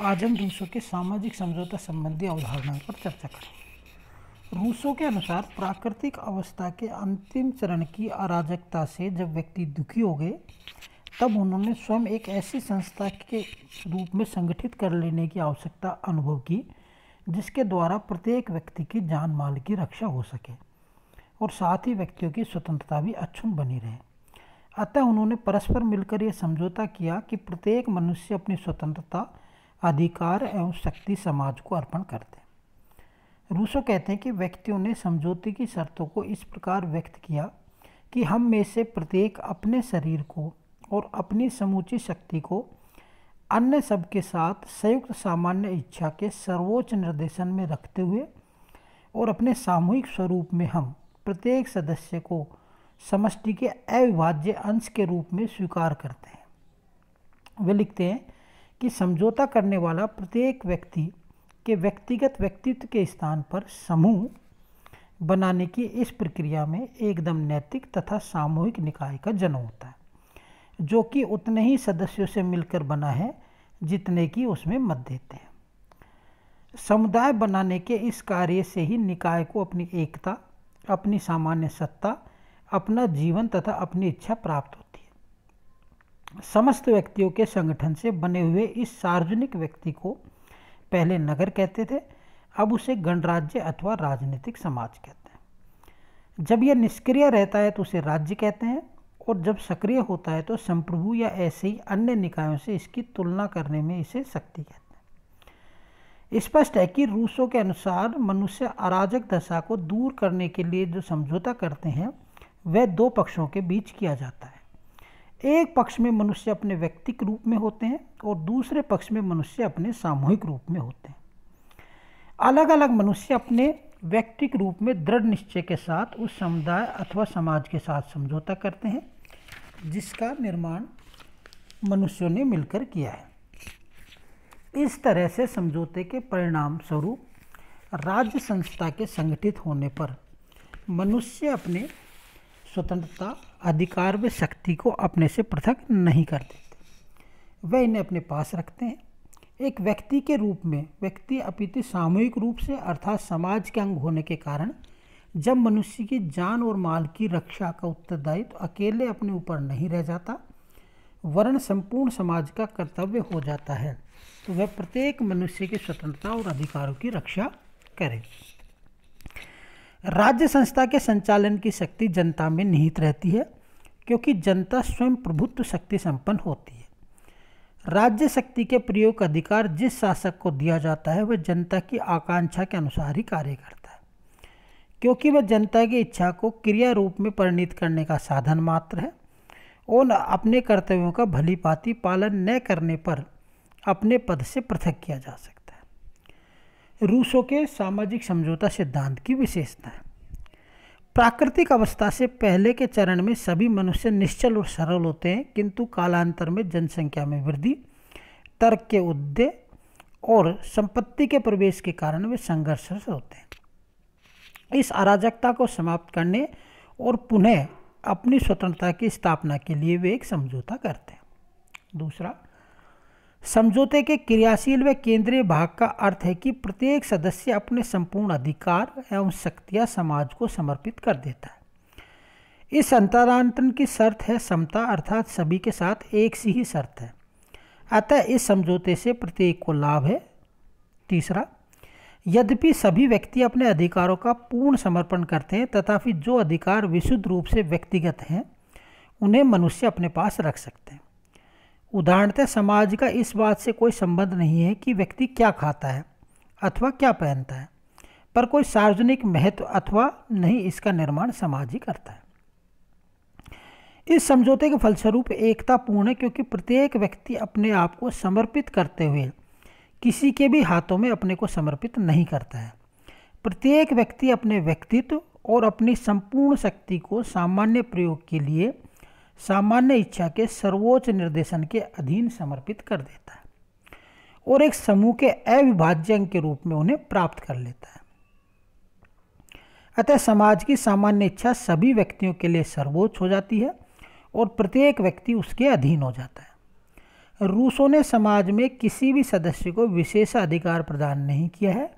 आज हम रूसो के सामाजिक समझौता संबंधी अवधारणाओं पर चर्चा करें। रूसो के अनुसार प्राकृतिक अवस्था के अंतिम चरण की अराजकता से जब व्यक्ति दुखी हो गए, तब उन्होंने स्वयं एक ऐसी संस्था के रूप में संगठित कर लेने की आवश्यकता अनुभव की जिसके द्वारा प्रत्येक व्यक्ति की जान माल की रक्षा हो सके और साथ ही व्यक्तियों की स्वतंत्रता भी अक्षुण्ण बनी रहे। अतः उन्होंने परस्पर मिलकर यह समझौता किया कि प्रत्येक मनुष्य अपनी स्वतंत्रता, अधिकार एवं शक्ति समाज को अर्पण करते हैं। रूसो कहते हैं कि व्यक्तियों ने समझौते की शर्तों को इस प्रकार व्यक्त किया कि हम में से प्रत्येक अपने शरीर को और अपनी समूची शक्ति को अन्य सब के साथ संयुक्त सामान्य इच्छा के सर्वोच्च निर्देशन में रखते हुए और अपने सामूहिक स्वरूप में हम प्रत्येक सदस्य को समष्टि के अविभाज्य अंश के रूप में स्वीकार करते हैं। वे लिखते हैं कि समझौता करने वाला प्रत्येक व्यक्ति के व्यक्तिगत व्यक्तित्व के स्थान पर समूह बनाने की इस प्रक्रिया में एकदम नैतिक तथा सामूहिक निकाय का जन्म होता है, जो कि उतने ही सदस्यों से मिलकर बना है जितने की उसमें मत देते हैं। समुदाय बनाने के इस कार्य से ही निकाय को अपनी एकता, अपनी सामान्य सत्ता, अपना जीवन तथा अपनी इच्छा प्राप्त होती है। समस्त व्यक्तियों के संगठन से बने हुए इस सार्वजनिक व्यक्ति को पहले नगर कहते थे, अब उसे गणराज्य अथवा राजनीतिक समाज कहते हैं। जब यह निष्क्रिय रहता है तो उसे राज्य कहते हैं और जब सक्रिय होता है तो संप्रभु या ऐसे ही अन्य निकायों से इसकी तुलना करने में इसे शक्ति कहते हैं। स्पष्ट है कि रूसो के अनुसार मनुष्य अराजक दशा को दूर करने के लिए जो समझौता करते हैं वह दो पक्षों के बीच किया जाता है। एक पक्ष में मनुष्य अपने व्यक्तिक रूप में होते हैं और दूसरे पक्ष में मनुष्य अपने सामूहिक रूप में होते हैं। अलग अलग मनुष्य अपने व्यक्तिक रूप में दृढ़ निश्चय के साथ उस समुदाय अथवा समाज के साथ समझौता करते हैं जिसका निर्माण मनुष्यों ने मिलकर किया है। इस तरह से समझौते के परिणाम स्वरूप राज्य संस्था के संगठित होने पर मनुष्य अपने स्वतंत्रता, अधिकार व शक्ति को अपने से पृथक नहीं कर देते, वह इन्हें अपने पास रखते हैं। एक व्यक्ति के रूप में व्यक्ति अपितु सामूहिक रूप से अर्थात समाज के अंग होने के कारण जब मनुष्य की जान और माल की रक्षा का उत्तरदायित्व अकेले अपने ऊपर नहीं रह जाता वरन संपूर्ण समाज का कर्तव्य हो जाता है, तो वह प्रत्येक मनुष्य की स्वतंत्रता और अधिकारों की रक्षा करे। राज्य संस्था के संचालन की शक्ति जनता में निहित रहती है क्योंकि जनता स्वयं प्रभुत्व शक्ति संपन्न होती है। राज्य शक्ति के प्रयोग का अधिकार जिस शासक को दिया जाता है वह जनता की आकांक्षा के अनुसार ही कार्य करता है, क्योंकि वह जनता की इच्छा को क्रिया रूप में परिणित करने का साधन मात्र है और अपने कर्तव्यों का भली भांति पालन न करने पर अपने पद से पृथक किया जा सकता है। रूसो के सामाजिक समझौता सिद्धांत की विशेषता है। प्राकृतिक अवस्था से पहले के चरण में सभी मनुष्य निश्चल और सरल होते हैं, किंतु कालांतर में जनसंख्या में वृद्धि, तर्क के उदय और संपत्ति के प्रवेश के कारण वे संघर्षरत होते हैं। इस अराजकता को समाप्त करने और पुनः अपनी स्वतंत्रता की स्थापना के लिए वे एक समझौता करते हैं। दूसरा, समझौते के क्रियाशील व केंद्रीय भाग का अर्थ है कि प्रत्येक सदस्य अपने संपूर्ण अधिकार एवं शक्तियां समाज को समर्पित कर देता है। इस अंतरांतरण की शर्त है समता, अर्थात सभी के साथ एक सी ही शर्त है, अतः इस समझौते से प्रत्येक को लाभ है। तीसरा, यद्यपि सभी व्यक्ति अपने अधिकारों का पूर्ण समर्पण करते हैं तथापि जो अधिकार विशुद्ध रूप से व्यक्तिगत हैं उन्हें मनुष्य अपने पास रख सकते हैं। उदाहरणतः समाज का इस बात से कोई संबंध नहीं है कि व्यक्ति क्या खाता है अथवा क्या पहनता है, पर कोई सार्वजनिक महत्व अथवा नहीं, इसका निर्माण समाज ही करता है। इस समझौते के फलस्वरूप एकता पूर्ण है क्योंकि प्रत्येक व्यक्ति अपने आप को समर्पित करते हुए किसी के भी हाथों में अपने को समर्पित नहीं करता है। प्रत्येक व्यक्ति अपने व्यक्तित्व और अपनी संपूर्ण शक्ति को सामान्य प्रयोग के लिए सामान्य इच्छा के सर्वोच्च निर्देशन के अधीन समर्पित कर देता है और एक समूह के अविभाज्य अंग के रूप में उन्हें प्राप्त कर लेता है। अतः समाज की सामान्य इच्छा सभी व्यक्तियों के लिए सर्वोच्च हो जाती है और प्रत्येक व्यक्ति उसके अधीन हो जाता है। रूसों ने समाज में किसी भी सदस्य को विशेष अधिकार प्रदान नहीं किया है,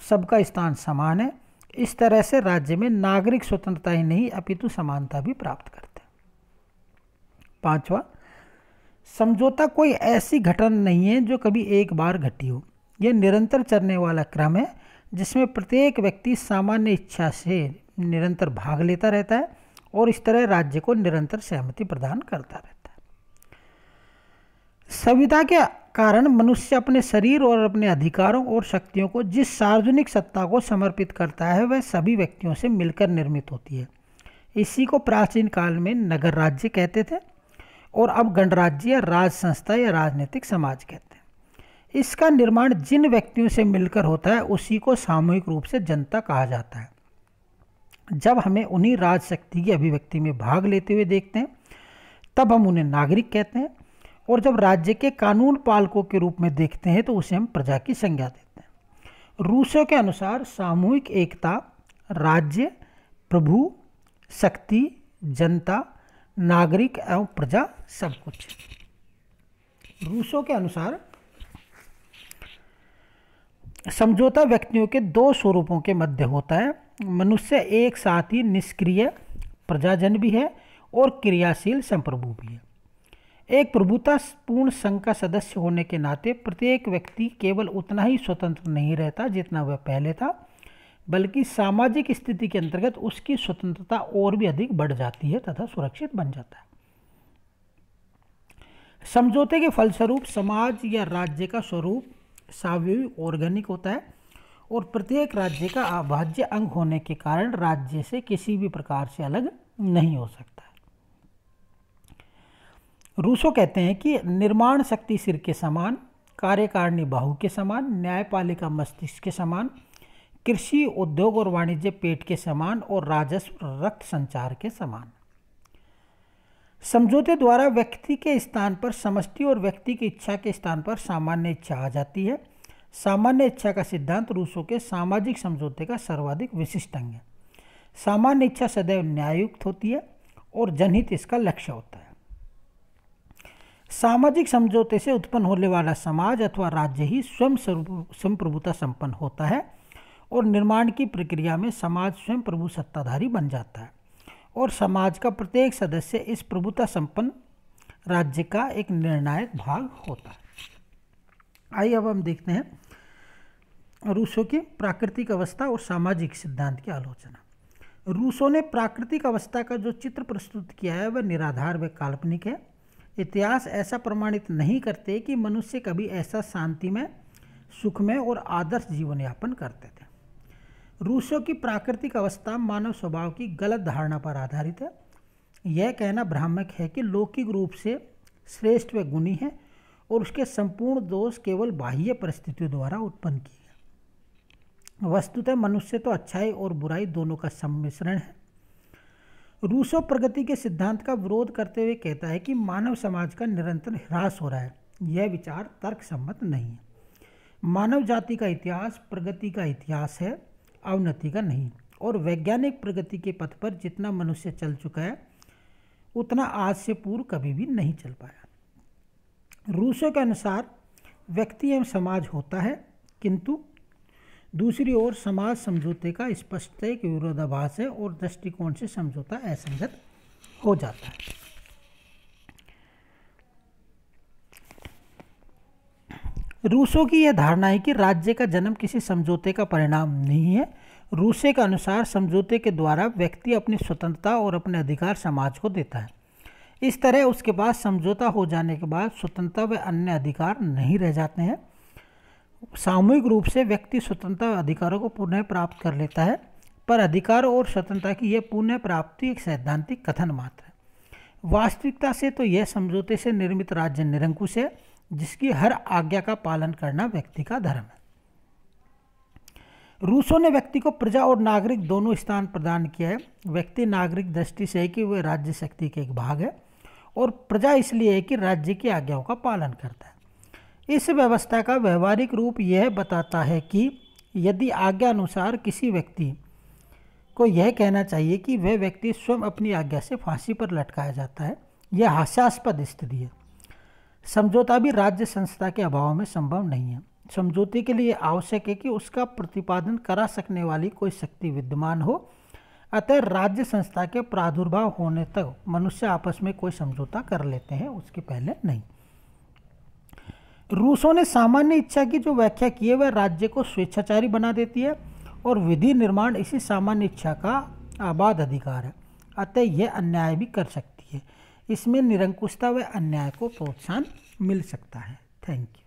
सबका स्थान समान है। इस तरह से राज्य में नागरिक स्वतंत्रता ही नहीं अपितु समानता भी प्राप्त करते हैं। 5वां, समझौता कोई ऐसी घटना नहीं है जो कभी एक बार घटी हो। यह निरंतर चलने वाला क्रम है जिसमें प्रत्येक व्यक्ति सामान्य इच्छा से निरंतर भाग लेता रहता है और इस तरह राज्य को निरंतर सहमति प्रदान करता रहता है। संविदा के कारण मनुष्य अपने शरीर और अपने अधिकारों और शक्तियों को जिस सार्वजनिक सत्ता को समर्पित करता है वह सभी व्यक्तियों से मिलकर निर्मित होती है। इसी को प्राचीन काल में नगर राज्य कहते थे और अब गणराज्य या राज संस्था या राजनीतिक समाज कहते हैं। इसका निर्माण जिन व्यक्तियों से मिलकर होता है उसी को सामूहिक रूप से जनता कहा जाता है। जब हमें उन्हीं राज शक्ति की अभिव्यक्ति में भाग लेते हुए देखते हैं तब हम उन्हें नागरिक कहते हैं, और जब राज्य के कानून पालकों के रूप में देखते हैं तो उसे हम प्रजा की संज्ञा देते हैं। रूसों के अनुसार सामूहिक एकता, राज्य, प्रभु, शक्ति, जनता, नागरिक एवं प्रजा सब कुछ। रूसों के अनुसार समझौता व्यक्तियों के दो स्वरूपों के मध्य होता है। मनुष्य एक साथ ही निष्क्रिय प्रजाजन भी है और क्रियाशील संप्रभु भी है। एक प्रभुता पूर्ण संघ का सदस्य होने के नाते प्रत्येक व्यक्ति केवल उतना ही स्वतंत्र नहीं रहता जितना वह पहले था, बल्कि सामाजिक स्थिति के अंतर्गत उसकी स्वतंत्रता और भी अधिक बढ़ जाती है तथा सुरक्षित बन जाता है। समझौते के फलस्वरूप समाज या राज्य का स्वरूप स्वाभाविक ऑर्गेनिक होता है और प्रत्येक राज्य का अभाज्य अंग होने के कारण राज्य से किसी भी प्रकार से अलग नहीं हो सकता। रूसो कहते हैं कि निर्माण शक्ति सिर के समान, कार्यकारिणी बाहु के समान, न्यायपालिका मस्तिष्क के समान, कृषि, उद्योग और वाणिज्य पेट के समान और राजस्व रक्त संचार के समान। समझौते द्वारा व्यक्ति के स्थान पर समष्टि और व्यक्ति की इच्छा के स्थान पर सामान्य इच्छा आ जाती है। सामान्य इच्छा का सिद्धांत रूसों के सामाजिक समझौते का सर्वाधिक विशिष्ट अंग है। सामान्य इच्छा सदैव न्याययुक्त होती है और जनहित इसका लक्ष्य होता है। सामाजिक समझौते से उत्पन्न होने वाला समाज अथवा राज्य ही स्वयं संप्रभुता संपन्न होता है और निर्माण की प्रक्रिया में समाज स्वयं प्रभु सत्ताधारी बन जाता है और समाज का प्रत्येक सदस्य इस प्रभुता संपन्न राज्य का एक निर्णायक भाग होता है। आइए अब हम देखते हैं रूसों की प्राकृतिक अवस्था और सामाजिक सिद्धांत की आलोचना। रूसों ने प्राकृतिक अवस्था का जो चित्र प्रस्तुत किया है वह निराधार व काल्पनिक है। इतिहास ऐसा प्रमाणित नहीं करते कि मनुष्य कभी ऐसा शांतिमय, सुखमय और आदर्श जीवन यापन करते थे। रूसों की प्राकृतिक अवस्था मानव स्वभाव की गलत धारणा पर आधारित है। यह कहना भ्रामक है कि लौकिक रूप से श्रेष्ठ व गुणी है और उसके संपूर्ण दोष केवल बाह्य परिस्थितियों द्वारा उत्पन्न किए गए। वस्तुतः मनुष्य तो अच्छाई और बुराई दोनों का सम्मिश्रण है। रूसो प्रगति के सिद्धांत का विरोध करते हुए कहता है कि मानव समाज का निरंतर ह्रास हो रहा है। यह विचार तर्कसम्मत नहीं है। मानव जाति का इतिहास प्रगति का इतिहास है, अवनति का नहीं, और वैज्ञानिक प्रगति के पथ पर जितना मनुष्य चल चुका है उतना आज से पूर्व कभी भी नहीं चल पाया। रूसो के अनुसार व्यक्ति एवं समाज होता है, किंतु दूसरी ओर समाज समझौते का स्पष्ट एक विरोधाभास है और दृष्टिकोण से समझौता असंगत हो जाता है। रूसो की यह धारणा है कि राज्य का जन्म किसी समझौते का परिणाम नहीं है। रूसो के अनुसार समझौते के द्वारा व्यक्ति अपनी स्वतंत्रता और अपने अधिकार समाज को देता है। इस तरह उसके पास समझौता हो जाने के बाद स्वतंत्रता व अन्य अधिकार नहीं रह जाते हैं। सामूहिक रूप से व्यक्ति स्वतंत्रता व अधिकारों को पुनः प्राप्त कर लेता है, पर अधिकार और स्वतंत्रता की यह पुनः प्राप्ति एक सैद्धांतिक कथन मात्र है। वास्तविकता से तो यह समझौते से निर्मित राज्य निरंकुश है, जिसकी हर आज्ञा का पालन करना व्यक्ति का धर्म है। रूसो ने व्यक्ति को प्रजा और नागरिक दोनों स्थान प्रदान किया है। व्यक्ति नागरिक दृष्टि से है कि वह राज्य शक्ति का एक भाग है और प्रजा इसलिए है कि राज्य की आज्ञाओं का पालन करता है। इस व्यवस्था का व्यवहारिक रूप यह बताता है कि यदि आज्ञा अनुसार किसी व्यक्ति को यह कहना चाहिए कि वह व्यक्ति स्वयं अपनी आज्ञा से फांसी पर लटकाया जाता है, यह हास्यास्पद स्थिति है। समझौता भी राज्य संस्था के अभाव में संभव नहीं है। समझौते के लिए आवश्यक है कि उसका प्रतिपादन करा सकने वाली कोई शक्ति विद्यमान हो। अतः राज्य संस्था के प्रादुर्भाव होने तक मनुष्य आपस में कोई समझौता कर लेते हैं, उसके पहले नहीं। रूसों ने सामान्य इच्छा की जो व्याख्या की है वह राज्य को स्वेच्छाचारी बना देती है और विधि निर्माण इसी सामान्य इच्छा का आबाद अधिकार है। अतः यह अन्याय भी कर सकती है। इसमें निरंकुशता व अन्याय को प्रोत्साहन मिल सकता है। Thank you.